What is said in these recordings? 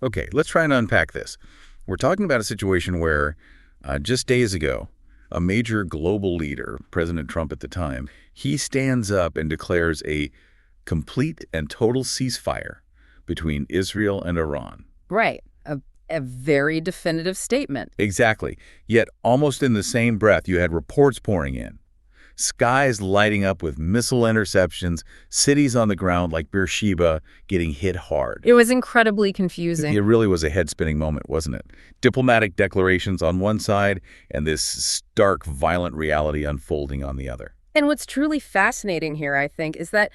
Okay, let's try and unpack this. We're talking about a situation where just days ago, a major global leader, President Trump at the time, he stands up and declares a complete and total ceasefire between Israel and Iran. Right. A very definitive statement. Exactly. Yet almost in the same breath, you had reports pouring in. Skies lighting up with missile interceptions, cities on the ground like Beersheba getting hit hard. It was incredibly confusing. It really was a head-spinning moment, wasn't it? Diplomatic declarations on one side and this stark, violent reality unfolding on the other. And what's truly fascinating here, I think, is that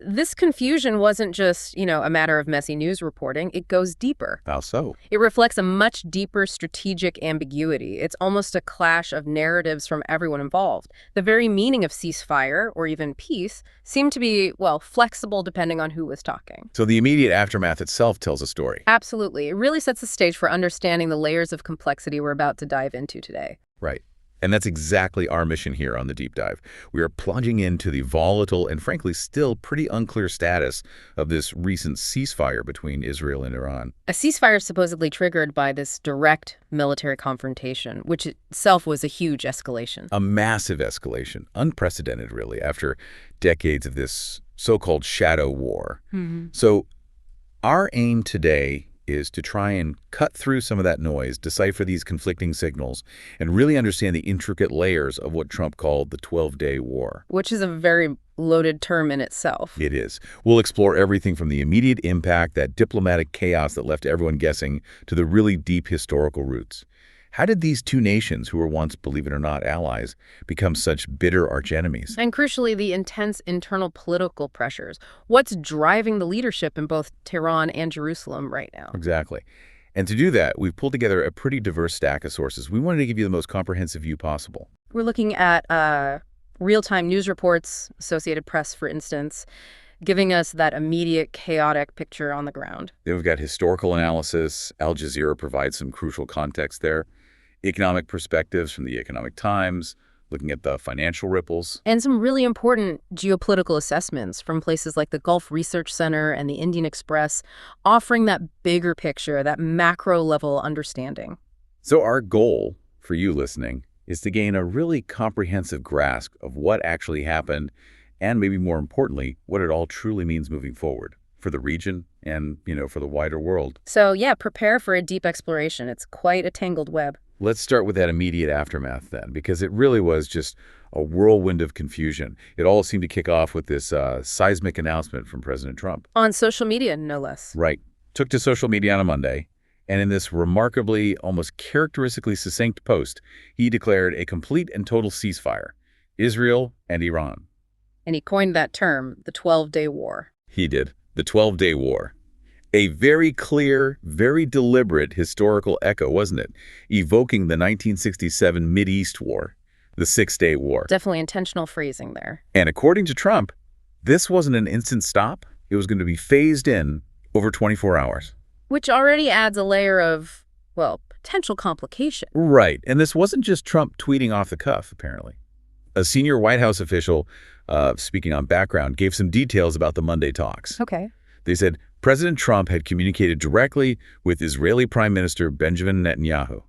this confusion wasn't just, a matter of messy news reporting. It goes deeper. How so? It reflects a much deeper strategic ambiguity. It's almost a clash of narratives from everyone involved. The very meaning of ceasefire, or even peace, seemed to be, flexible depending on who was talking. So the immediate aftermath itself tells a story. Absolutely. It really sets the stage for understanding the layers of complexity we're about to dive into today. Right. And that's exactly our mission here on the Deep Dive. We are plunging into the volatile and frankly still pretty unclear status of this recent ceasefire between Israel and Iran. A ceasefire supposedly triggered by this direct military confrontation, which itself was a huge escalation. A massive escalation, unprecedented really, after decades of this so-called shadow war. So our aim today is to try and cut through some of that noise, decipher these conflicting signals, and really understand the intricate layers of what Trump called the 12-day war. Which is a very loaded term in itself. It is. We'll explore everything from the immediate impact, that diplomatic chaos that left everyone guessing, to the really deep historical roots. How did these two nations, who were once, believe it or not, allies, become such bitter archenemies? And crucially, the intense internal political pressures. What's driving the leadership in both Tehran and Jerusalem right now? Exactly. And to do that, we've pulled together a pretty diverse stack of sources. We wanted to give you the most comprehensive view possible. We're looking at real-time news reports, Associated Press, for instance, giving us that immediate chaotic picture on the ground. Then we've got historical analysis. Al Jazeera provides some crucial context there. Economic perspectives from the Economic Times, looking at the financial ripples. And some really important geopolitical assessments from places like the Gulf Research Center and the Indian Express, offering that bigger picture, that macro-level understanding. So our goal for you listening is to gain a really comprehensive grasp of what actually happened and maybe more importantly, what it all truly means moving forward for the region and, for the wider world. So yeah, prepare for a deep exploration. It's quite a tangled web. Let's start with that immediate aftermath then, because it really was just a whirlwind of confusion. It all seemed to kick off with this seismic announcement from President Trump. On social media, no less. Right. Took to social media on a Monday, and in this remarkably, almost characteristically succinct post, he declared a complete and total ceasefire, Israel and Iran. And he coined that term, the 12-day war. He did. The 12-day war. A very clear, very deliberate historical echo, wasn't it? Evoking the 1967 Mideast War, the Six-Day War. Definitely intentional phrasing there. And according to Trump, this wasn't an instant stop. It was going to be phased in over 24 hours. Which already adds a layer of, potential complication. Right. And this wasn't just Trump tweeting off the cuff, apparently. A senior White House official, speaking on background, gave some details about the Monday talks. Okay. They said President Trump had communicated directly with Israeli Prime Minister Benjamin Netanyahu.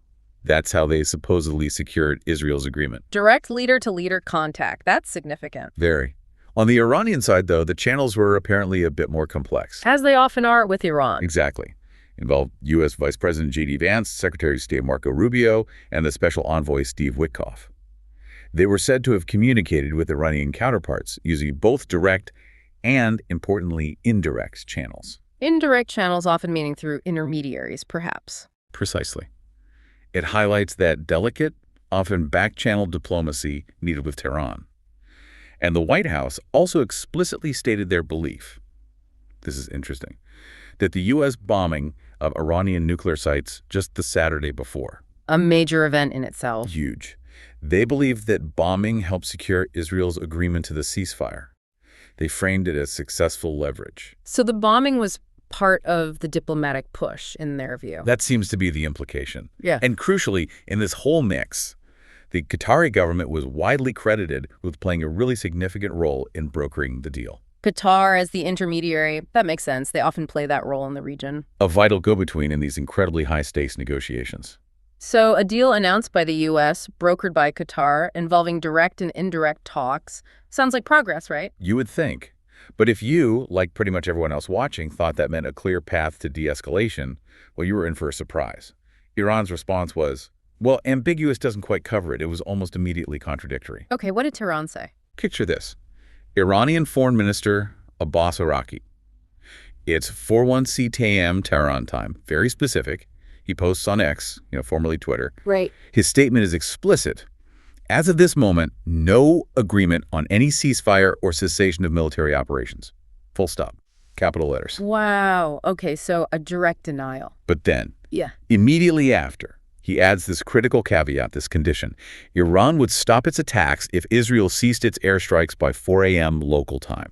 That's how they supposedly secured Israel's agreement. Direct leader-to-leader contact. That's significant. Very. On the Iranian side, though, the channels were apparently a bit more complex. As they often are with Iran. Exactly. Involved U.S. Vice President J.D. Vance, Secretary of State Marco Rubio, and the Special Envoy Steve Witkoff. They were said to have communicated with Iranian counterparts using both direct and, importantly, indirect channels. Indirect channels often meaning through intermediaries, perhaps. Precisely. It highlights that delicate, often back-channel diplomacy needed with Tehran. And the White House also explicitly stated their belief, this is interesting, that the U.S. bombing of Iranian nuclear sites just the Saturday before. A major event in itself. Huge. They believed that bombing helped secure Israel's agreement to the ceasefire. They framed it as successful leverage. So the bombing was part of the diplomatic push, in their view. That seems to be the implication. Yeah. And crucially, in this whole mix, the Qatari government was widely credited with playing a really significant role in brokering the deal. Qatar as the intermediary, that makes sense. They often play that role in the region. A vital go-between in these incredibly high-stakes negotiations. So a deal announced by the U.S., brokered by Qatar, involving direct and indirect talks. Sounds like progress, right? You would think. But if you, like pretty much everyone else watching, thought that meant a clear path to de-escalation, well, you were in for a surprise. Iran's response was, well, ambiguous doesn't quite cover it. It was almost immediately contradictory. Okay, what did Tehran say? Picture this. Iranian Foreign Minister Abbas Araqi. It's 4:1 CTM Tehran time, very specific. He posts on X, formerly Twitter. Right. His statement is explicit. As of this moment, no agreement on any ceasefire or cessation of military operations. Full stop. Capital letters. Wow. Okay, so a direct denial. But then, Yeah. immediately after, he adds this critical caveat, this condition. Iran would stop its attacks if Israel ceased its airstrikes by 4 a.m. local time.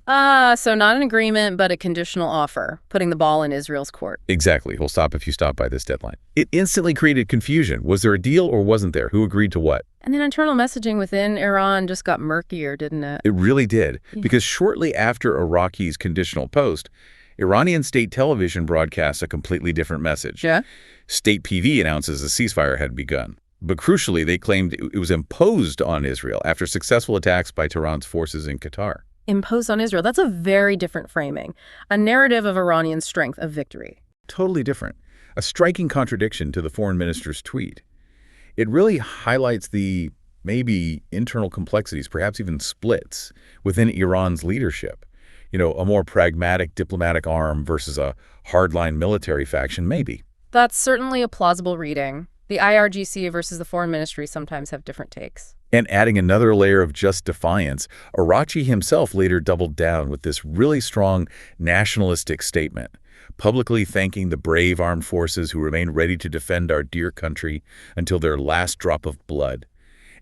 So not an agreement, but a conditional offer, putting the ball in Israel's court. Exactly. He'll stop if you stop by this deadline. It instantly created confusion. Was there a deal or wasn't there? Who agreed to what? And then internal messaging within Iran just got murkier, didn't it? It really did. Yeah. Because shortly after Iraqi's conditional post, Iranian state television broadcasts a completely different message. Yeah? State PV announces a ceasefire had begun. But crucially, they claimed it was imposed on Israel after successful attacks by Tehran's forces in Qatar. Imposed on Israel. That's a very different framing. A narrative of Iranian strength, of victory. Totally different. A striking contradiction to the foreign minister's tweet. It really highlights the maybe internal complexities, perhaps even splits, within Iran's leadership. A more pragmatic diplomatic arm versus a hardline military faction, maybe. That's certainly a plausible reading. The IRGC versus the foreign ministry sometimes have different takes. And adding another layer of just defiance, Arachi himself later doubled down with this really strong nationalistic statement, publicly thanking the brave armed forces who remain ready to defend our dear country until their last drop of blood,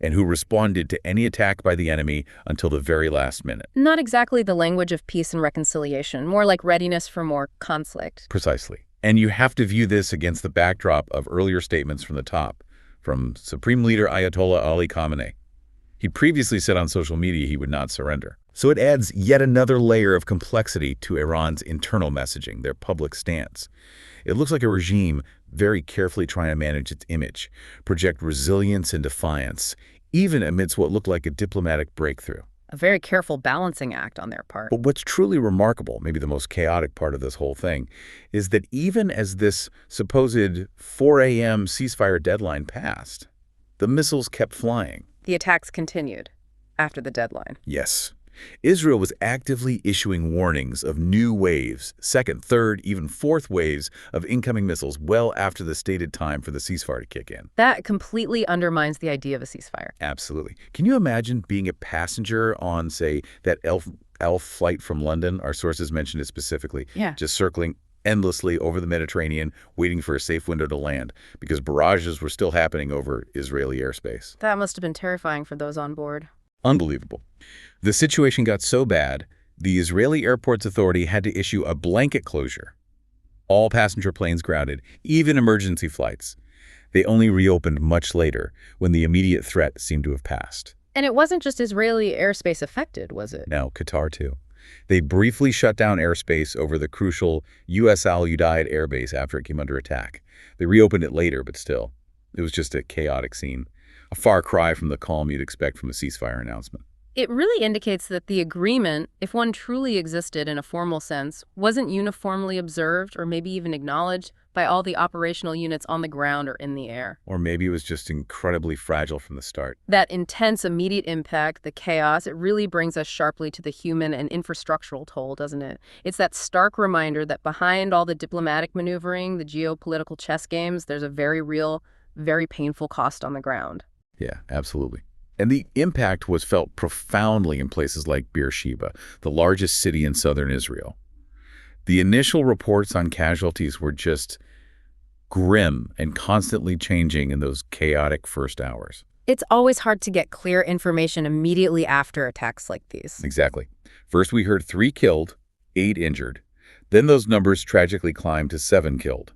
and who responded to any attack by the enemy until the very last minute. Not exactly the language of peace and reconciliation, more like readiness for more conflict. Precisely. And you have to view this against the backdrop of earlier statements from the top, from Supreme Leader Ayatollah Ali Khamenei. He previously said on social media he would not surrender. So it adds yet another layer of complexity to Iran's internal messaging, their public stance. It looks like a regime very carefully trying to manage its image, project resilience and defiance, even amidst what looked like a diplomatic breakthrough. A very careful balancing act on their part. But what's truly remarkable, maybe the most chaotic part of this whole thing, is that even as this supposed 4 a.m. ceasefire deadline passed, the missiles kept flying. The attacks continued after the deadline. Yes. Israel was actively issuing warnings of new waves, second, third, even fourth waves of incoming missiles well after the stated time for the ceasefire to kick in. That completely undermines the idea of a ceasefire. Absolutely. Can you imagine being a passenger on, say, that ELF flight from London? Our sources mentioned it specifically. Yeah. Just circling endlessly over the Mediterranean, waiting for a safe window to land, because barrages were still happening over Israeli airspace. That must have been terrifying for those on board. Unbelievable. The situation got so bad, the Israeli Airports Authority had to issue a blanket closure. All passenger planes grounded, even emergency flights. They only reopened much later, when the immediate threat seemed to have passed. And it wasn't just Israeli airspace affected, was it? No, Qatar too. They briefly shut down airspace over the crucial U.S. Al Udeid airbase after it came under attack. They reopened it later, but still, it was just a chaotic scene. A far cry from the calm you'd expect from a ceasefire announcement. It really indicates that the agreement, if one truly existed in a formal sense, wasn't uniformly observed or maybe even acknowledged by all the operational units on the ground or in the air. Or maybe it was just incredibly fragile from the start. That intense immediate impact, the chaos, it really brings us sharply to the human and infrastructural toll, doesn't it? It's that stark reminder that behind all the diplomatic maneuvering, the geopolitical chess games, there's a very real, very painful cost on the ground. Yeah, absolutely. And the impact was felt profoundly in places like Beersheba, the largest city in southern Israel. The initial reports on casualties were just grim and constantly changing in those chaotic first hours. It's always hard to get clear information immediately after attacks like these. Exactly. First we heard 3 killed, 8 injured. Then those numbers tragically climbed to 7 killed.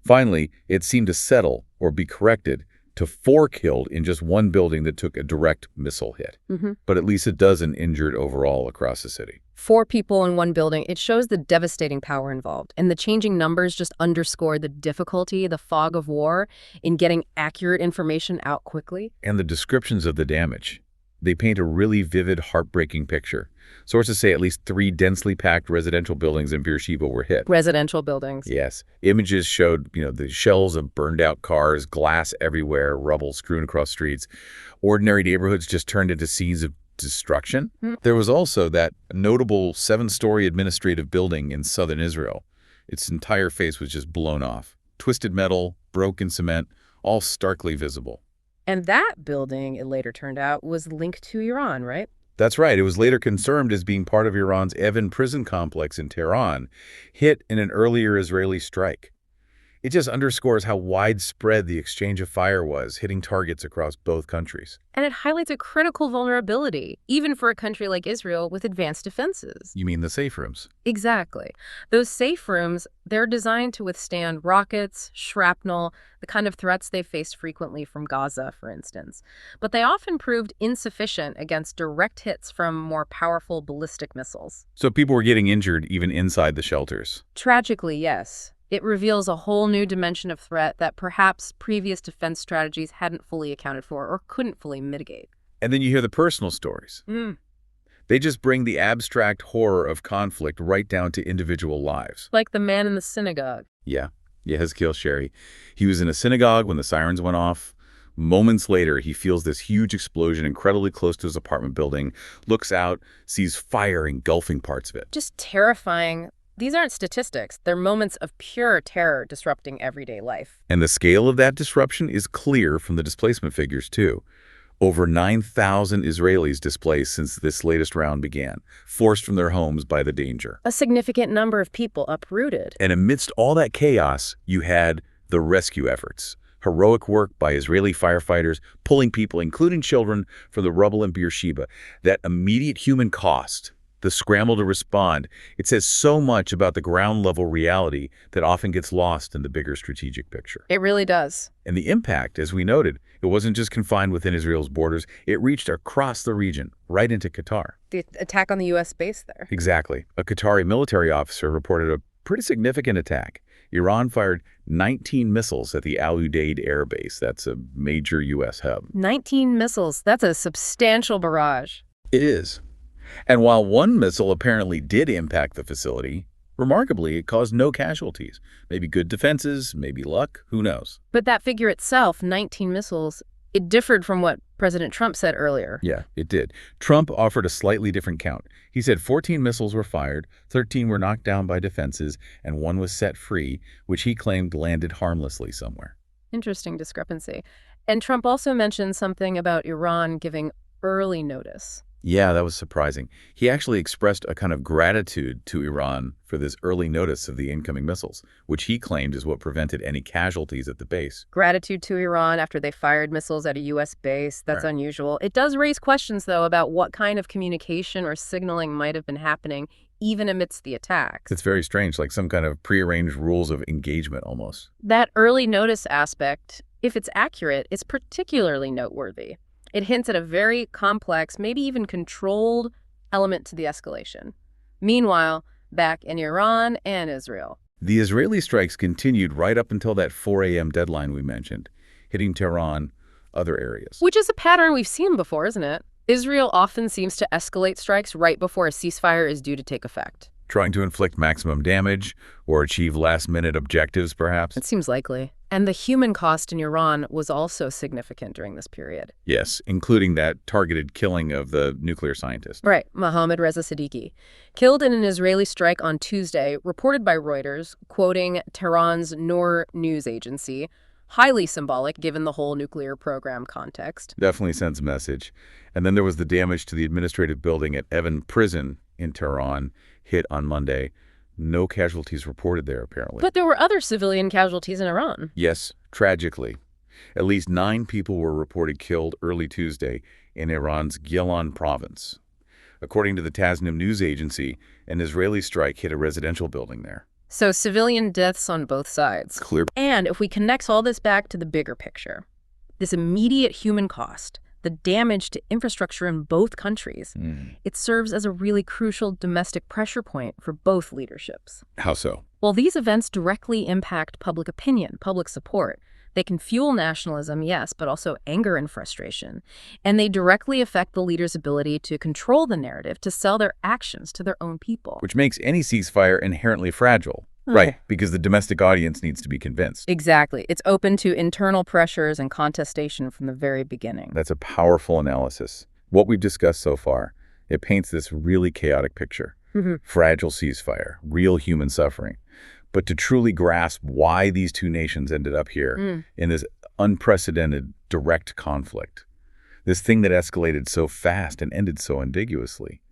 Finally, it seemed to settle or be corrected to 4 killed in just one building that took a direct missile hit. But at least a dozen injured overall across the city. 4 people in one building, it shows the devastating power involved. And the changing numbers just underscore the difficulty, the fog of war, in getting accurate information out quickly. And the descriptions of the damage. They paint a really vivid, heartbreaking picture. Sources say at least 3 densely packed residential buildings in Beersheba were hit. Residential buildings. Yes. Images showed, the shells of burned out cars, glass everywhere, rubble strewn across streets. Ordinary neighborhoods just turned into scenes of destruction. There was also that notable 7-story administrative building in southern Israel. Its entire face was just blown off. Twisted metal, broken cement, all starkly visible. And that building, it later turned out, was linked to Iran, right? That's right. It was later confirmed as being part of Iran's Evin prison complex in Tehran, hit in an earlier Israeli strike. It just underscores how widespread the exchange of fire was, hitting targets across both countries. And it highlights a critical vulnerability, even for a country like Israel with advanced defenses. You mean the safe rooms? Exactly. Those safe rooms, they're designed to withstand rockets, shrapnel, the kind of threats they faced frequently from Gaza, for instance. But they often proved insufficient against direct hits from more powerful ballistic missiles. So people were getting injured even inside the shelters. Tragically, yes. It reveals a whole new dimension of threat that perhaps previous defense strategies hadn't fully accounted for or couldn't fully mitigate. And then you hear the personal stories. They just bring the abstract horror of conflict right down to individual lives. Like the man in the synagogue. Yeah, Yehezkiel Sherry. He was in a synagogue when the sirens went off. Moments later, he feels this huge explosion incredibly close to his apartment building, looks out, sees fire engulfing parts of it. Just terrifying. These aren't statistics. They're moments of pure terror disrupting everyday life. And the scale of that disruption is clear from the displacement figures, too. Over 9,000 Israelis displaced since this latest round began, forced from their homes by the danger. A significant number of people uprooted. And amidst all that chaos, you had the rescue efforts. Heroic work by Israeli firefighters, pulling people, including children, from the rubble in Beersheba. That immediate human cost, the scramble to respond, it says so much about the ground-level reality that often gets lost in the bigger strategic picture. It really does. And the impact, as we noted, it wasn't just confined within Israel's borders. It reached across the region, right into Qatar. The attack on the U.S. base there. Exactly. A Qatari military officer reported a pretty significant attack. Iran fired 19 missiles at the Al Udeid air base. That's a major U.S. hub. 19 missiles. That's a substantial barrage. It is. And while one missile apparently did impact the facility, remarkably, it caused no casualties. Maybe good defenses, maybe luck, who knows? But that figure itself, 19 missiles, it differed from what President Trump said earlier. Yeah, it did. Trump offered a slightly different count. He said 14 missiles were fired, 13 were knocked down by defenses, and 1 was set free, which he claimed landed harmlessly somewhere. Interesting discrepancy. And Trump also mentioned something about Iran giving early notice. Yeah, that was surprising. He actually expressed a kind of gratitude to Iran for this early notice of the incoming missiles, which he claimed is what prevented any casualties at the base. Gratitude to Iran after they fired missiles at a U.S. base. That's Right. unusual. It does raise questions, though, about what kind of communication or signaling might have been happening even amidst the attacks. It's very strange, like some kind of prearranged rules of engagement almost. That early notice aspect, if it's accurate, is particularly noteworthy. It hints at a very complex, maybe even controlled element to the escalation. Meanwhile, back in Iran and Israel. The Israeli strikes continued right up until that 4 a.m. deadline we mentioned, hitting Tehran, other areas. Which is a pattern we've seen before, isn't it? Israel often seems to escalate strikes right before a ceasefire is due to take effect. Trying to inflict maximum damage or achieve last-minute objectives, perhaps? It seems likely. And the human cost in Iran was also significant during this period. Yes, including that targeted killing of the nuclear scientist. Right, Mohammad Reza Siddiqui. Killed in an Israeli strike on Tuesday, reported by Reuters, quoting Tehran's Noor news agency. Highly symbolic given the whole nuclear program context. Definitely sends a message. And then there was the damage to the administrative building at Evin Prison in Tehran, hit on Monday. No casualties reported there, apparently. But there were other civilian casualties in Iran. Yes, tragically. At least 9 people were reported killed early Tuesday in Iran's Gilan province. According to the Tasnim news agency, an Israeli strike hit a residential building there. So civilian deaths on both sides. Clear. And if we connect all this back to the bigger picture, this immediate human cost, the the damage to infrastructure in both countries. It serves as a really crucial domestic pressure point for both leaderships. How so? Well, these events directly impact public opinion, public support. They can fuel nationalism, yes, but also anger and frustration. And they directly affect the leader's ability to control the narrative, to sell their actions to their own people. Which makes any ceasefire inherently fragile. Right, because the domestic audience needs to be convinced. Exactly. It's open to internal pressures and contestation from the very beginning. That's a powerful analysis. What we've discussed so far, it paints this really chaotic picture. Fragile ceasefire, real human suffering. But to truly grasp why these two nations ended up here in this unprecedented direct conflict, this thing that escalated so fast and ended so ambiguously,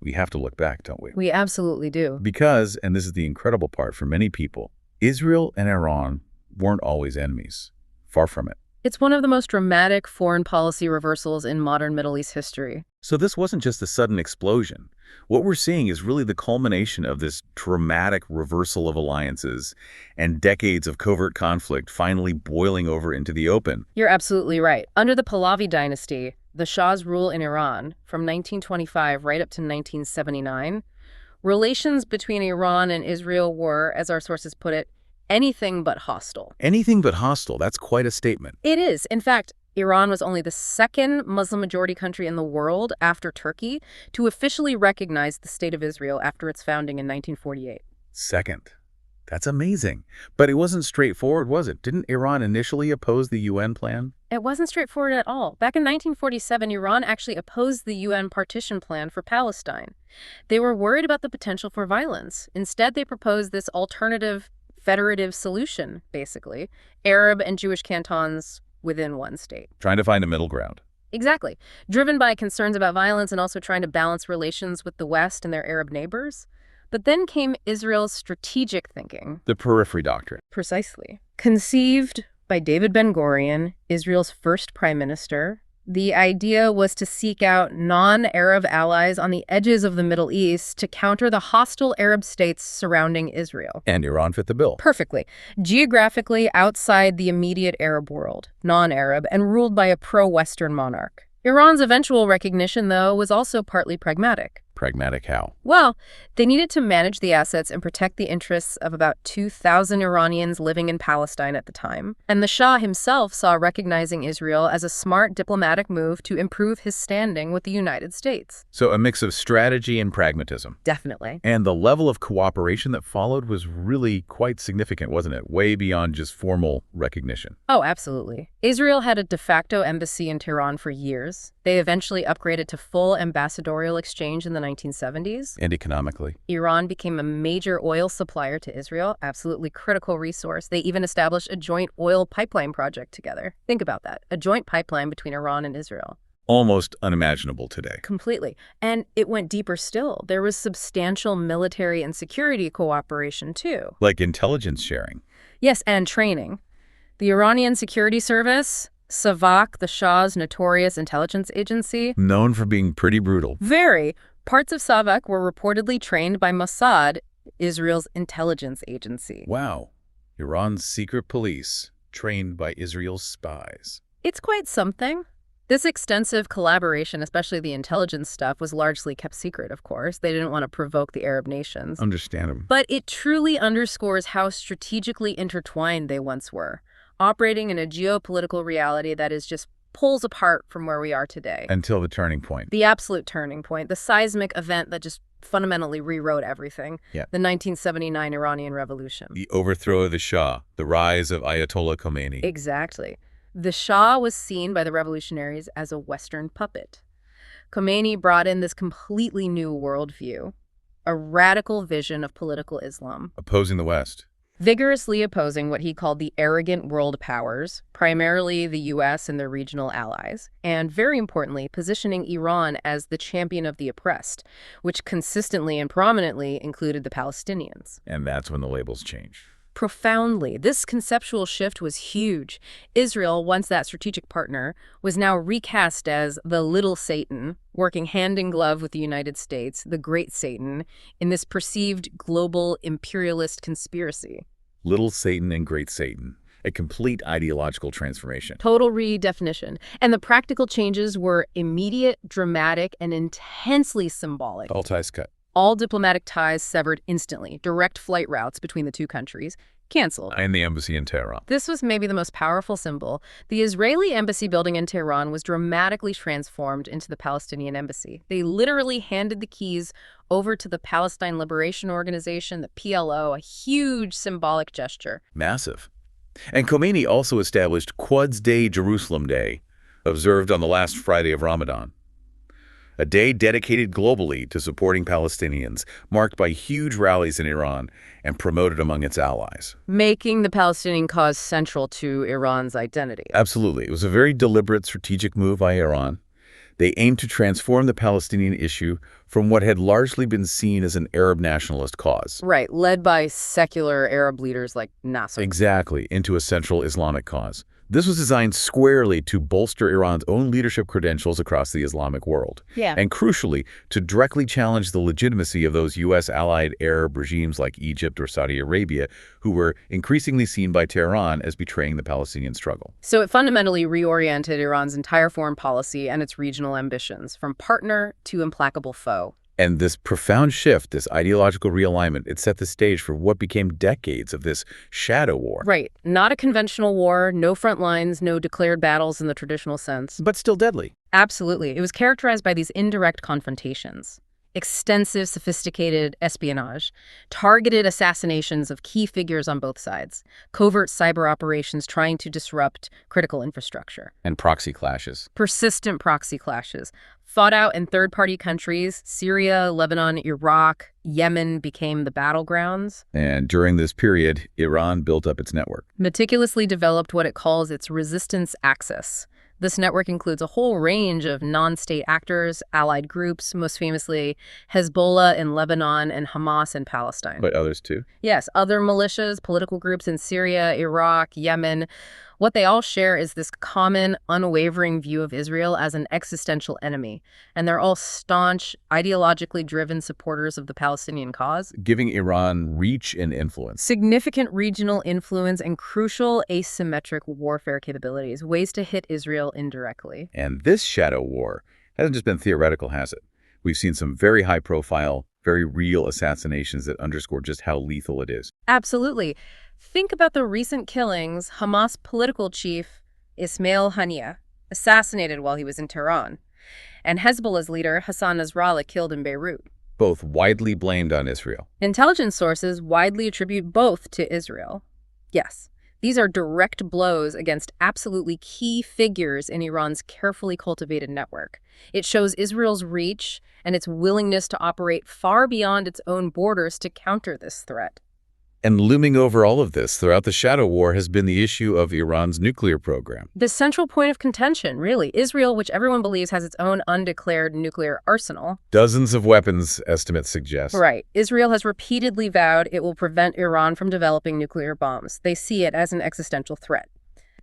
we have to look back, don't we? We absolutely do. Because, and this is the incredible part for many people, Israel and Iran weren't always enemies. Far from it. It's one of the most dramatic foreign policy reversals in modern Middle East history. So this wasn't just a sudden explosion. What we're seeing is really the culmination of this dramatic reversal of alliances and decades of covert conflict finally boiling over into the open. You're absolutely right. Under the Pahlavi dynasty, the Shah's rule in Iran from 1925 right up to 1979, relations between Iran and Israel were, as our sources put it, anything but hostile. Anything but hostile. That's quite a statement. It is. In fact, Iran was only the second Muslim-majority country in the world after Turkey to officially recognize the State of Israel after its founding in 1948. Second. That's amazing. But it wasn't straightforward, was it? Didn't Iran initially oppose the UN plan? It wasn't straightforward at all. Back in 1947, Iran actually opposed the UN partition plan for Palestine. They were worried about the potential for violence. Instead, they proposed this alternative federative solution, basically, Arab and Jewish cantons within one state. Trying to find a middle ground. Exactly. Driven by concerns about violence and also trying to balance relations with the West and their Arab neighbors. But then came Israel's strategic thinking. The periphery doctrine. Precisely. Conceived by David Ben-Gurion, Israel's first prime minister, the idea was to seek out non-Arab allies on the edges of the Middle East to counter the hostile Arab states surrounding Israel. And Iran fit the bill. Perfectly. Geographically outside the immediate Arab world, non-Arab, and ruled by a pro-Western monarch. Iran's eventual recognition, though, was also partly pragmatic. Pragmatic how? Well, they needed to manage the assets and protect the interests of about 2,000 Iranians living in Palestine at the time. And the Shah himself saw recognizing Israel as a smart diplomatic move to improve his standing with the United States. So a mix of strategy and pragmatism. Definitely. And the level of cooperation that followed was really quite significant, wasn't it? Way beyond just formal recognition. Oh, absolutely. Israel had a de facto embassy in Tehran for years. They eventually upgraded to full ambassadorial exchange in the 1970s. And economically? Iran became a major oil supplier to Israel, absolutely critical resource. They even established a joint oil pipeline project together. Think about that, a joint pipeline between Iran and Israel. Almost unimaginable today. Completely. And it went deeper still. There was substantial military and security cooperation, too. Like intelligence sharing. Yes, and training. The Iranian Security Service, Savak, the Shah's notorious intelligence agency. Known for being pretty brutal. Very. Parts of Savak were reportedly trained by Mossad, Israel's intelligence agency. Wow. Iran's secret police, trained by Israel's spies. It's quite something. This extensive collaboration, especially the intelligence stuff, was largely kept secret, of course. They didn't want to provoke the Arab nations. Understandable. But it truly underscores how strategically intertwined they once were, operating in a geopolitical reality that is just pulls apart from where we are today. Until the turning point. The absolute turning point, the seismic event that just fundamentally rewrote everything. Yeah. The 1979 Iranian Revolution. The overthrow of the Shah, the rise of Ayatollah Khomeini. Exactly. The Shah was seen by the revolutionaries as a Western puppet. Khomeini brought in this completely new worldview, a radical vision of political Islam. Opposing the West. Vigorously opposing what he called the arrogant world powers, primarily the U.S. and their regional allies, and very importantly, positioning Iran as the champion of the oppressed, which consistently and prominently included the Palestinians. And that's when the labels change. Profoundly. This conceptual shift was huge. Israel, once that strategic partner, was now recast as the little Satan, working hand in glove with the United States, the great Satan, in this perceived global imperialist conspiracy. Little Satan and Great Satan. a complete ideological transformation. Total redefinition. And the practical changes were immediate, dramatic, and intensely symbolic. All ties cut. All diplomatic ties severed instantly. Direct flight routes between the two countries canceled. And the embassy in Tehran. This was maybe the most powerful symbol. The Israeli embassy building in Tehran was dramatically transformed into the Palestinian embassy. They literally handed the keys over to the Palestine Liberation Organization, the PLO, a huge symbolic gesture. Massive. And Khomeini also established Quds Day Jerusalem Day, observed on the last Friday of Ramadan. A day dedicated globally to supporting Palestinians, marked by huge rallies in Iran and promoted among its allies. Making the Palestinian cause central to Iran's identity. Absolutely. It was a very deliberate strategic move by Iran. They aimed to transform the Palestinian issue from what had largely been seen as an Arab nationalist cause. Right, led by secular Arab leaders like Nasser. Exactly, into a central Islamic cause. This was designed squarely to bolster Iran's own leadership credentials across the Islamic world. And crucially, to directly challenge the legitimacy of those U.S.-allied Arab regimes like Egypt or Saudi Arabia, who were increasingly seen by Tehran as betraying the Palestinian struggle. So it fundamentally reoriented Iran's entire foreign policy and its regional ambitions, from partner to implacable foe. And this profound shift, this ideological realignment, it set the stage for what became decades of this shadow war. Right. Not a conventional war, no front lines, no declared battles in the traditional sense. But still deadly. Absolutely. It was characterized by these indirect confrontations. Extensive, sophisticated espionage, targeted assassinations of key figures on both sides, covert cyber operations trying to disrupt critical infrastructure. And proxy clashes. Persistent proxy clashes. Fought out in third-party countries, Syria, Lebanon, Iraq, Yemen became the battlegrounds. And during this period, Iran built up its network. Meticulously developed what it calls its resistance axis. This network includes a whole range of non-state actors, allied groups, most famously Hezbollah in Lebanon and Hamas in Palestine. But others too? Yes, other militias, political groups in Syria, Iraq, Yemen. What they all share is this common, unwavering view of Israel as an existential enemy. And they're all staunch, ideologically driven supporters of the Palestinian cause. Giving Iran reach and influence. Significant regional influence and crucial asymmetric warfare capabilities, ways to hit Israel indirectly. And this shadow war hasn't just been theoretical, has it? We've seen some very high-profile, very real assassinations that underscore just how lethal it is. Absolutely. Think about the recent killings. Hamas political chief Ismail Haniyeh assassinated while he was in Tehran, and Hezbollah's leader Hassan Nasrallah killed in Beirut. Both widely blamed on Israel. Intelligence sources widely attribute both to Israel. Yes, these are direct blows against absolutely key figures in Iran's carefully cultivated network. It shows Israel's reach and its willingness to operate far beyond its own borders to counter this threat. And looming over all of this throughout the shadow war has been the issue of Iran's nuclear program. The central point of contention, really. Israel, which everyone believes has its own undeclared nuclear arsenal. Dozens of weapons, estimates suggest. Right. Israel has repeatedly vowed it will prevent Iran from developing nuclear bombs. They see it as an existential threat.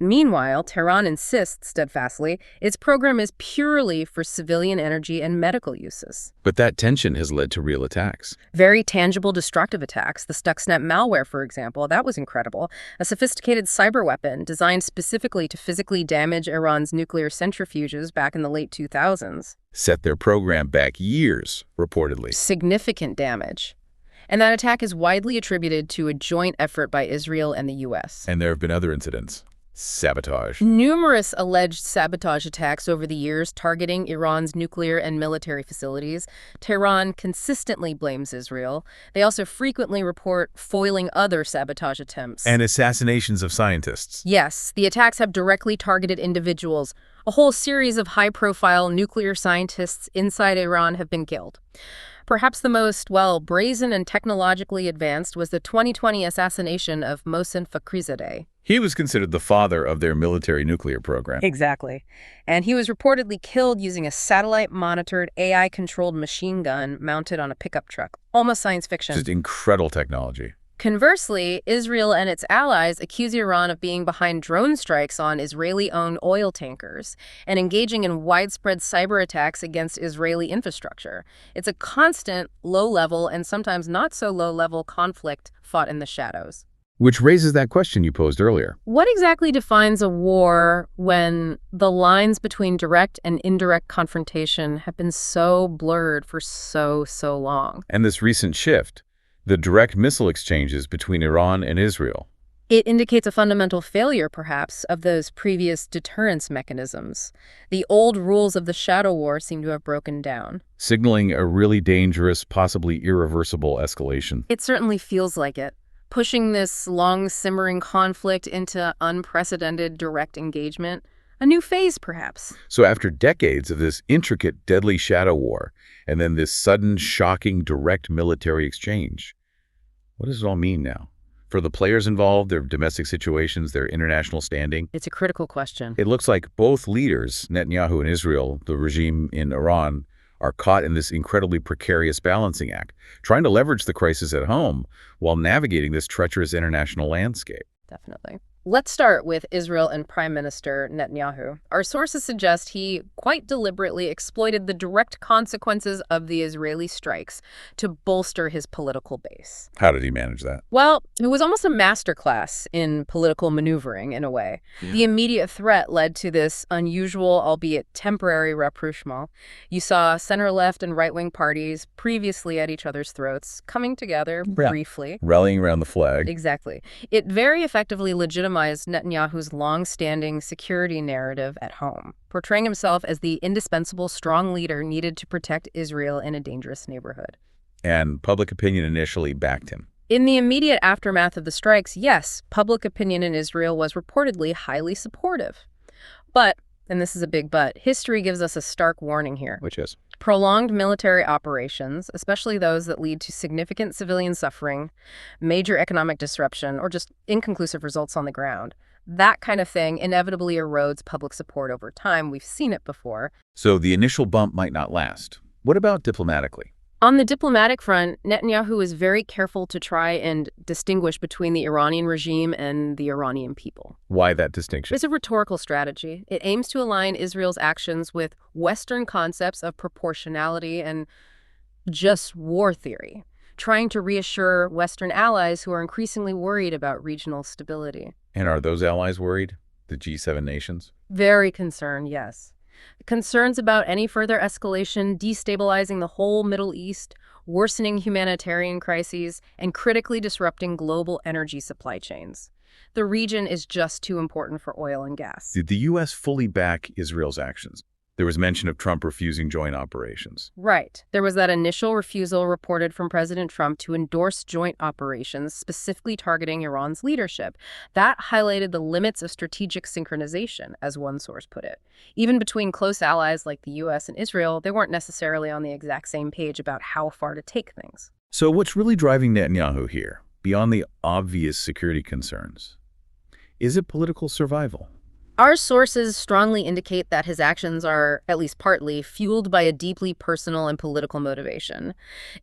Meanwhile, Tehran insists steadfastly its program is purely for civilian energy and medical uses. But that tension has led to real attacks. Very tangible destructive attacks. The Stuxnet malware, for example, that was incredible. A sophisticated cyber weapon designed specifically to physically damage Iran's nuclear centrifuges back in the late 2000s. Set their program back years, reportedly. Significant damage. And that attack is widely attributed to a joint effort by Israel and the U.S. And there have been other incidents. Sabotage. Numerous alleged sabotage attacks over the years targeting Iran's nuclear and military facilities. Tehran consistently blames Israel. They also frequently report foiling other sabotage attempts. And assassinations of scientists. Yes, the attacks have directly targeted individuals. A whole series of high-profile nuclear scientists inside Iran have been killed. Perhaps the most, brazen and technologically advanced was the 2020 assassination of Mohsen Fakhrizadeh. He was considered the father of their military nuclear program. Exactly. And he was reportedly killed using a satellite-monitored, AI-controlled machine gun mounted on a pickup truck. Almost science fiction. Just incredible technology. Conversely, Israel and its allies accuse Iran of being behind drone strikes on Israeli-owned oil tankers and engaging in widespread cyber attacks against Israeli infrastructure. It's a constant, low-level, and sometimes not-so-low-level conflict fought in the shadows. Which raises that question you posed earlier. What exactly defines a war when the lines between direct and indirect confrontation have been so blurred for so long? And this recent shift, the direct missile exchanges between Iran and Israel. It indicates a fundamental failure, perhaps, of those previous deterrence mechanisms. The old rules of the shadow war seem to have broken down. Signaling a really dangerous, possibly irreversible escalation. It certainly feels like it, pushing this long-simmering conflict into unprecedented direct engagement. A new phase, perhaps. So after decades of this intricate, deadly shadow war, and then this sudden, shocking, direct military exchange, what does it all mean now? For the players involved, their domestic situations, their international standing? It's a critical question. It looks like both leaders, Netanyahu and Israel, the regime in Iran, are caught in this incredibly precarious balancing act, trying to leverage the crisis at home while navigating this treacherous international landscape. Definitely. Let's start with Israel and Prime Minister Netanyahu. Our sources suggest he quite deliberately exploited the direct consequences of the Israeli strikes to bolster his political base. How did he manage that? Well, it was almost a masterclass in political maneuvering, in a way. Yeah. The immediate threat led to this unusual, albeit temporary, rapprochement. You saw center-left and right-wing parties, previously at each other's throats, coming together briefly. Rallying around the flag. Exactly. It very effectively legitimized Netanyahu's long-standing security narrative at home, portraying himself as the indispensable, strong leader needed to protect Israel in a dangerous neighborhood. And public opinion initially backed him. In the immediate aftermath of the strikes, yes, public opinion in Israel was reportedly highly supportive. But, and this is a big but, history gives us a stark warning here. Which is? Prolonged military operations, especially those that lead to significant civilian suffering, major economic disruption, or just inconclusive results on the ground, that kind of thing inevitably erodes public support over time. We've seen it before. So the initial bump might not last. What about diplomatically? On the diplomatic front, Netanyahu is very careful to try and distinguish between the Iranian regime and the Iranian people. Why that distinction? It's a rhetorical strategy. It aims to align Israel's actions with Western concepts of proportionality and just war theory, trying to reassure Western allies who are increasingly worried about regional stability. And are those allies worried? The G7 nations? Very concerned, yes. Concerns about any further escalation, destabilizing the whole Middle East, worsening humanitarian crises, and critically disrupting global energy supply chains. The region is just too important for oil and gas. Did the U.S. fully back Israel's actions? There was mention of Trump refusing joint operations. Right. There was that initial refusal reported from President Trump to endorse joint operations specifically targeting Iran's leadership. That highlighted the limits of strategic synchronization, as one source put it. Even between close allies like the U.S. and Israel, they weren't necessarily on the exact same page about how far to take things. So what's really driving Netanyahu here, beyond the obvious security concerns? Is it political survival? Our sources strongly indicate that his actions are, at least partly, fueled by a deeply personal and political motivation,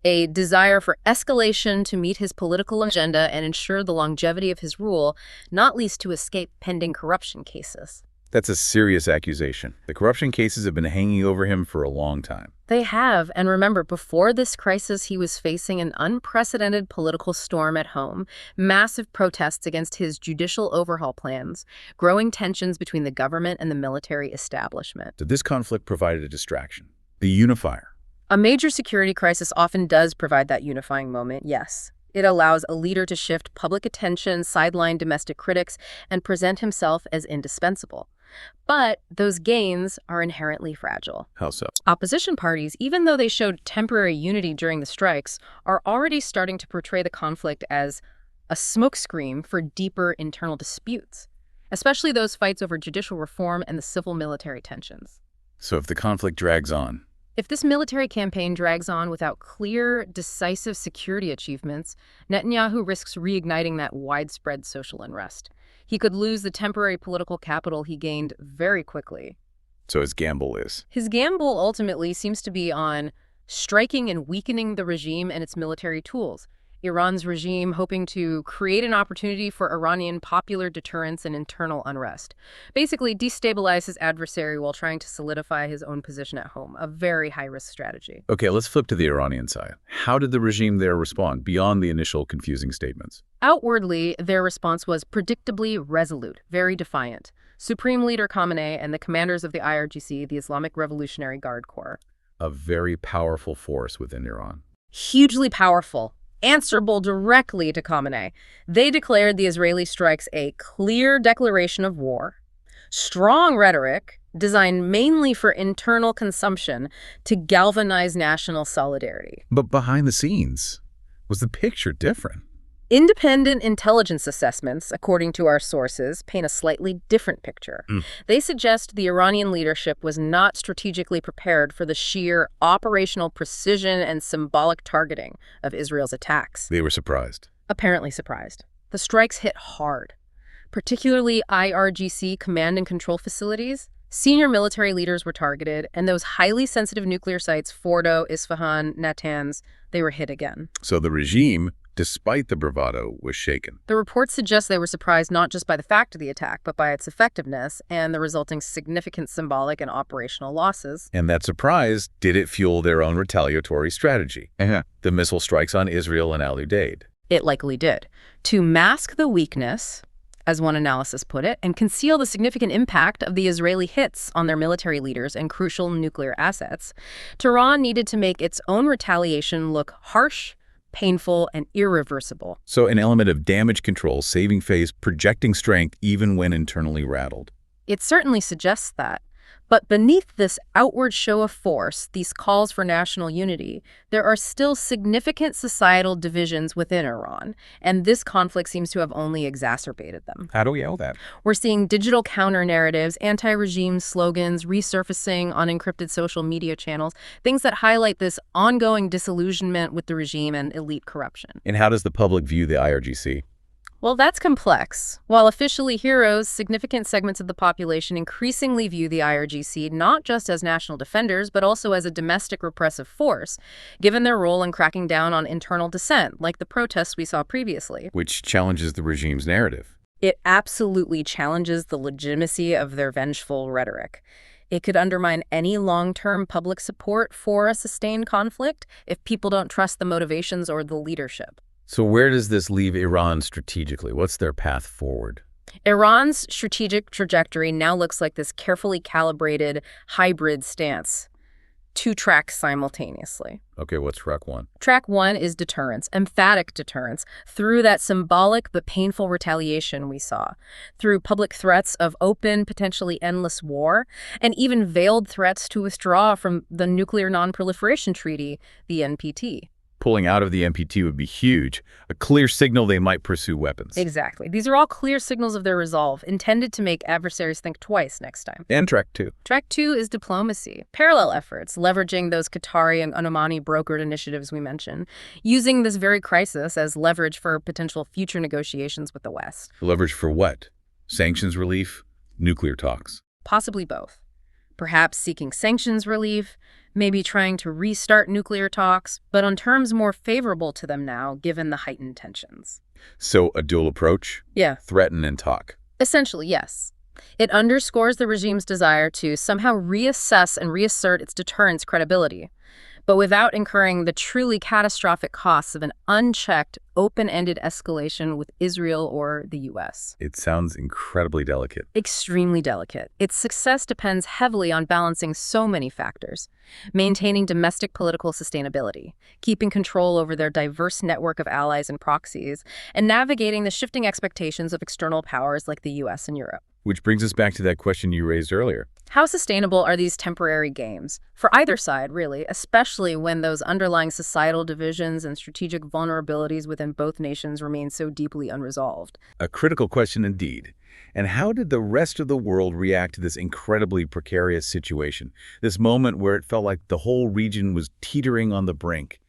a desire for escalation to meet his political agenda and ensure the longevity of his rule, not least to escape pending corruption cases. That's a serious accusation. The corruption cases have been hanging over him for a long time. They have, and remember, before this crisis, he was facing an unprecedented political storm at home, massive protests against his judicial overhaul plans, growing tensions between the government and the military establishment. So this conflict provided a distraction, the unifier. A major security crisis often does provide that unifying moment, yes. It allows a leader to shift public attention, sideline domestic critics, and present himself as indispensable. But those gains are inherently fragile. How so? Opposition parties, even though they showed temporary unity during the strikes, are already starting to portray the conflict as a smokescreen for deeper internal disputes, especially those fights over judicial reform and the civil-military tensions. So if the conflict drags on, if this military campaign drags on without clear, decisive security achievements, Netanyahu risks reigniting that widespread social unrest. He could lose the temporary political capital he gained very quickly. So his gamble is? His gamble ultimately seems to be on striking and weakening the regime and its military tools, Iran's regime hoping to create an opportunity for Iranian popular deterrence and internal unrest. Basically, destabilize his adversary while trying to solidify his own position at home, a very high-risk strategy. Okay, let's flip to the Iranian side. How did the regime there respond beyond the initial confusing statements? Outwardly, their response was predictably resolute, very defiant. Supreme Leader Khamenei and the commanders of the IRGC, the Islamic Revolutionary Guard Corps. A very powerful force within Iran. Hugely powerful, answerable directly to Khamenei. They declared the Israeli strikes a clear declaration of war, strong rhetoric, designed mainly for internal consumption to galvanize national solidarity. But behind the scenes, was the picture different? Independent intelligence assessments, according to our sources, paint a slightly different picture. They suggest the Iranian leadership was not strategically prepared for the sheer operational precision and symbolic targeting of Israel's attacks. They were surprised. Apparently surprised. The strikes hit hard, particularly IRGC command and control facilities. Senior military leaders were targeted, and those highly sensitive nuclear sites, Fordo, Isfahan, Natanz, they were hit again. So the regime, despite the bravado, was shaken. The reports suggest they were surprised not just by the fact of the attack, but by its effectiveness and the resulting significant symbolic and operational losses. And that surprise, did it fuel their own retaliatory strategy? The missile strikes on Israel and Al-Udeid. It likely did. To mask the weakness, as one analysis put it, and conceal the significant impact of the Israeli hits on their military leaders and crucial nuclear assets, Tehran needed to make its own retaliation look harsh, painful, and irreversible. So an element of damage control, saving face, projecting strength even when internally rattled. It certainly suggests that. But beneath this outward show of force, these calls for national unity, there are still significant societal divisions within Iran, and this conflict seems to have only exacerbated them. How do we know that? We're seeing digital counter-narratives, anti-regime slogans resurfacing on encrypted social media channels, things that highlight this ongoing disillusionment with the regime and elite corruption. And how does the public view the IRGC? Well, that's complex. While officially heroes, significant segments of the population increasingly view the IRGC not just as national defenders, but also as a domestic repressive force, given their role in cracking down on internal dissent, like the protests we saw previously. Which challenges the regime's narrative. It absolutely challenges the legitimacy of their vengeful rhetoric. It could undermine any long-term public support for a sustained conflict if people don't trust the motivations or the leadership. So where does this leave Iran strategically? What's their path forward? Iran's strategic trajectory now looks like this carefully calibrated hybrid stance. Two tracks simultaneously. Okay, what's track one? Track one is deterrence, emphatic deterrence, through that symbolic but painful retaliation we saw, through public threats of open, potentially endless war, and even veiled threats to withdraw from the Nuclear Non-Proliferation Treaty, the NPT. Pulling out of the NPT would be huge, a clear signal they might pursue weapons. Exactly. These are all clear signals of their resolve, intended to make adversaries think twice next time. And track two. Track two is diplomacy. Parallel efforts, leveraging those Qatari and Onomani brokered initiatives we mentioned, using this very crisis as leverage for potential future negotiations with the West. Leverage for what? Sanctions relief? Nuclear talks? Possibly both. Perhaps seeking sanctions relief, maybe trying to restart nuclear talks, but on terms more favorable to them now, given the heightened tensions. So a dual approach? Yeah. Threaten and talk. Essentially, yes. It underscores the regime's desire to somehow reassess and reassert its deterrence credibility, but without incurring the truly catastrophic costs of an unchecked, open-ended escalation with Israel or the U.S. It sounds incredibly delicate. Extremely delicate. Its success depends heavily on balancing so many factors. Maintaining domestic political sustainability, keeping control over their diverse network of allies and proxies, and navigating the shifting expectations of external powers like the U.S. and Europe. Which brings us back to that question you raised earlier. How sustainable are these temporary games? For either side, really, especially when those underlying societal divisions and strategic vulnerabilities within both nations remain so deeply unresolved. A critical question indeed. And how did the rest of the world react to this incredibly precarious situation? This moment where it felt like the whole region was teetering on the brink.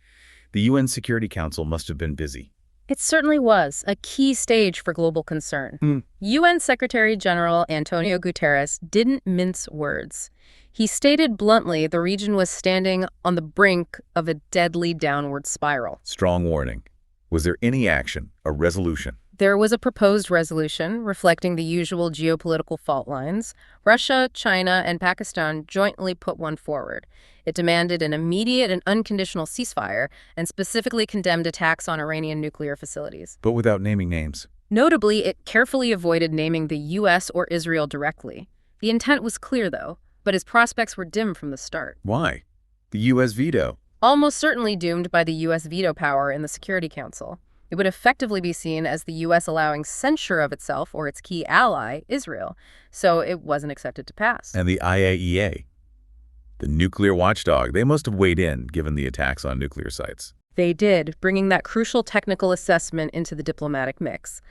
The UN Security Council must have been busy. It certainly was a key stage for global concern. UN Secretary General Antonio Guterres didn't mince words. He stated bluntly the region was standing on the brink of a deadly downward spiral. Strong warning. Was there any action, a resolution? There was a proposed resolution reflecting the usual geopolitical fault lines. Russia, China, and Pakistan jointly put one forward. It demanded an immediate and unconditional ceasefire and specifically condemned attacks on Iranian nuclear facilities. But without naming names. Notably, it carefully avoided naming the U.S. or Israel directly. The intent was clear, though, but its prospects were dim from the start. Why? The U.S. veto. Almost certainly doomed by the U.S. veto power in the Security Council. It would effectively be seen as the U.S. allowing censure of itself or its key ally, Israel, so it wasn't accepted to pass. And the IAEA, the nuclear watchdog, they must have weighed in given the attacks on nuclear sites. They did, bringing that crucial technical assessment into the diplomatic mix.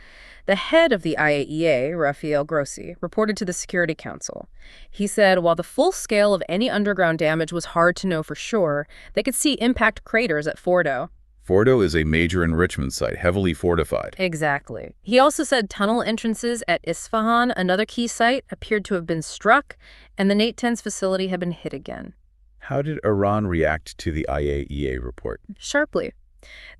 The head of the IAEA, Rafael Grossi, reported to the Security Council. He said while the full scale of any underground damage was hard to know for sure, they could see impact craters at Fordo. Fordo is a major enrichment site, heavily fortified. Exactly. He also said tunnel entrances at Isfahan, another key site, appeared to have been struck, and the Natanz facility had been hit again. How did Iran react to the IAEA report? Sharply.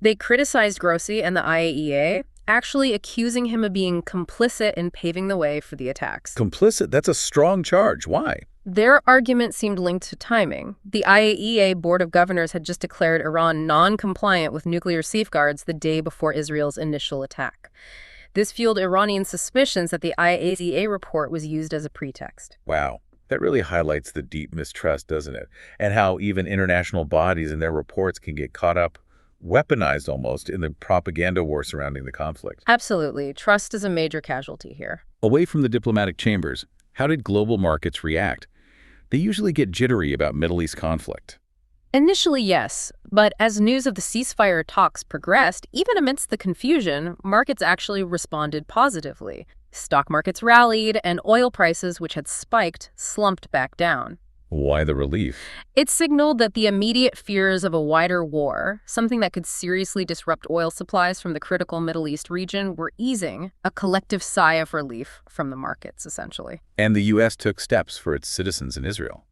They criticized Grossi and the IAEA, actually accusing him of being complicit in paving the way for the attacks. Complicit? That's a strong charge. Why? Their argument seemed linked to timing. The IAEA Board of Governors had just declared Iran non-compliant with nuclear safeguards the day before Israel's initial attack. This fueled Iranian suspicions that the IAEA report was used as a pretext. Wow. That really highlights the deep mistrust, doesn't it? And how even international bodies and their reports can get caught up, weaponized almost, in the propaganda war surrounding the conflict. Absolutely. Trust is a major casualty here. Away from the diplomatic chambers, how did global markets react? They usually get jittery about Middle East conflict. Initially, yes, but as news of the ceasefire talks progressed, even amidst the confusion, markets actually responded positively. Stock markets rallied, and oil prices, which had spiked, slumped back down. Why the relief? It signaled that the immediate fears of a wider war, something that could seriously disrupt oil supplies from the critical Middle East region, were easing, a collective sigh of relief from the markets, essentially. And the U.S. took steps for its citizens in Israel.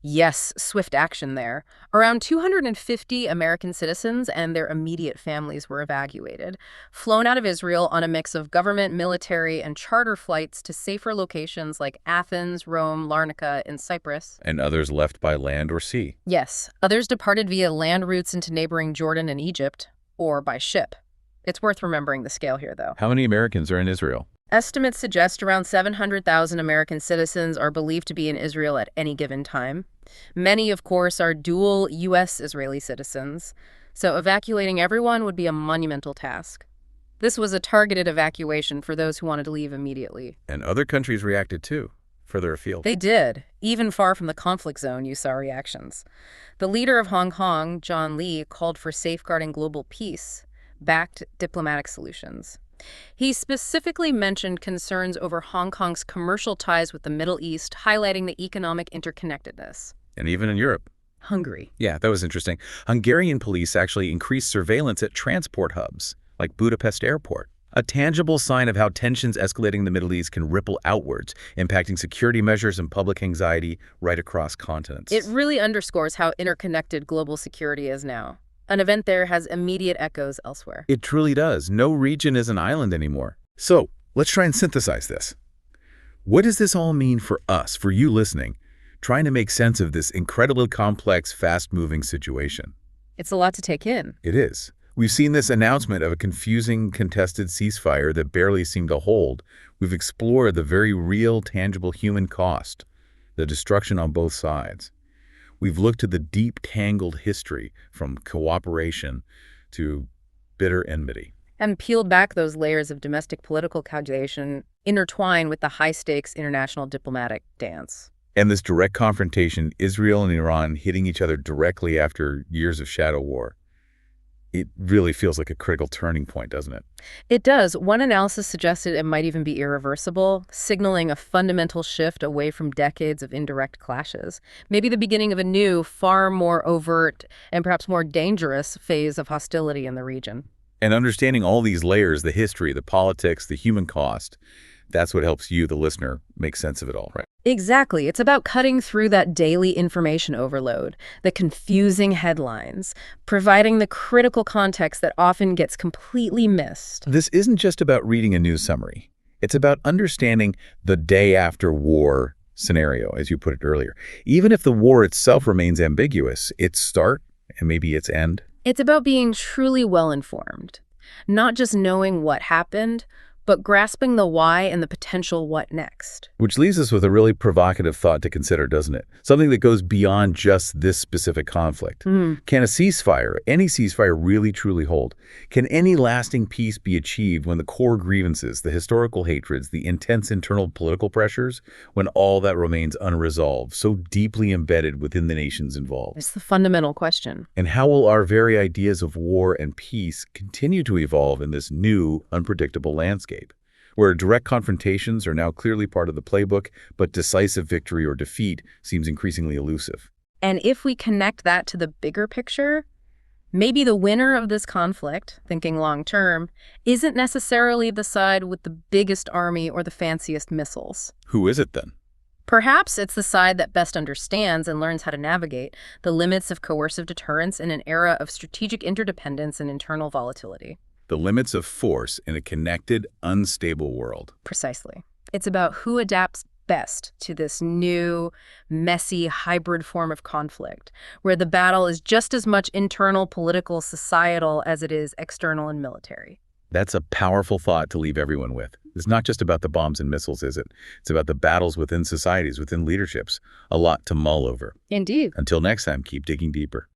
Yes, swift action there. Around 250 American citizens and their immediate families were evacuated, flown out of Israel on a mix of government, military, and charter flights to safer locations like Athens, Rome, Larnaca, and Cyprus. And others left by land or sea. Yes, others departed via land routes into neighboring Jordan and Egypt, or by ship. It's worth remembering the scale here, though. How many Americans are in Israel? Estimates suggest around 700,000 American citizens are believed to be in Israel at any given time. Many, of course, are dual U.S.-Israeli citizens, so evacuating everyone would be a monumental task. This was a targeted evacuation for those who wanted to leave immediately. And other countries reacted too, further afield. They did. Even far from the conflict zone, you saw reactions. The leader of Hong Kong, John Lee, called for safeguarding global peace, backed diplomatic solutions. He specifically mentioned concerns over Hong Kong's commercial ties with the Middle East, highlighting the economic interconnectedness. And even in Europe. Hungary. Yeah, that was interesting. Hungarian police actually increased surveillance at transport hubs, like Budapest Airport. A tangible sign of how tensions escalating in the Middle East can ripple outwards, impacting security measures and public anxiety right across continents. It really underscores how interconnected global security is now. An event there has immediate echoes elsewhere. It truly does. No region is an island anymore. So, let's try and synthesize this. What does this all mean for us, for you listening, trying to make sense of this incredibly complex, fast-moving situation? It's a lot to take in. It is. We've seen this announcement of a confusing, contested ceasefire that barely seemed to hold. We've explored the very real, tangible human cost, the destruction on both sides. We've looked at the deep, tangled history from cooperation to bitter enmity. And peeled back those layers of domestic political calculation intertwined with the high-stakes international diplomatic dance. And this direct confrontation, Israel and Iran hitting each other directly after years of shadow war, it really feels like a critical turning point, doesn't it? It does. One analysis suggested it might even be irreversible, signaling a fundamental shift away from decades of indirect clashes. Maybe the beginning of a new, far more overt, and perhaps more dangerous phase of hostility in the region. And understanding all these layers, the history, the politics, the human cost, that's what helps you, the listener, make sense of it all, right? Exactly. It's about cutting through that daily information overload, the confusing headlines, providing the critical context that often gets completely missed. This isn't just about reading a news summary. It's about understanding the day after war scenario, as you put it earlier. Even if the war itself remains ambiguous, its start and maybe its end. It's about being truly well-informed, not just knowing what happened, but grasping the why and the potential what next. Which leaves us with a really provocative thought to consider, doesn't it? Something that goes beyond just this specific conflict. Can a ceasefire, any ceasefire, really truly hold? Can any lasting peace be achieved when the core grievances, the historical hatreds, the intense internal political pressures, when all that remains unresolved, so deeply embedded within the nations involved? It's the fundamental question. And how will our very ideas of war and peace continue to evolve in this new, unpredictable landscape, where direct confrontations are now clearly part of the playbook, but decisive victory or defeat seems increasingly elusive? And if we connect that to the bigger picture, maybe the winner of this conflict, thinking long term, isn't necessarily the side with the biggest army or the fanciest missiles. Who is it then? Perhaps it's the side that best understands and learns how to navigate the limits of coercive deterrence in an era of strategic interdependence and internal volatility. The limits of force in a connected, unstable world. Precisely. It's about who adapts best to this new, messy, hybrid form of conflict, where the battle is just as much internal, political, societal as it is external and military. That's a powerful thought to leave everyone with. It's not just about the bombs and missiles, is it? It's about the battles within societies, within leaderships. A lot to mull over. Indeed. Until next time, keep digging deeper.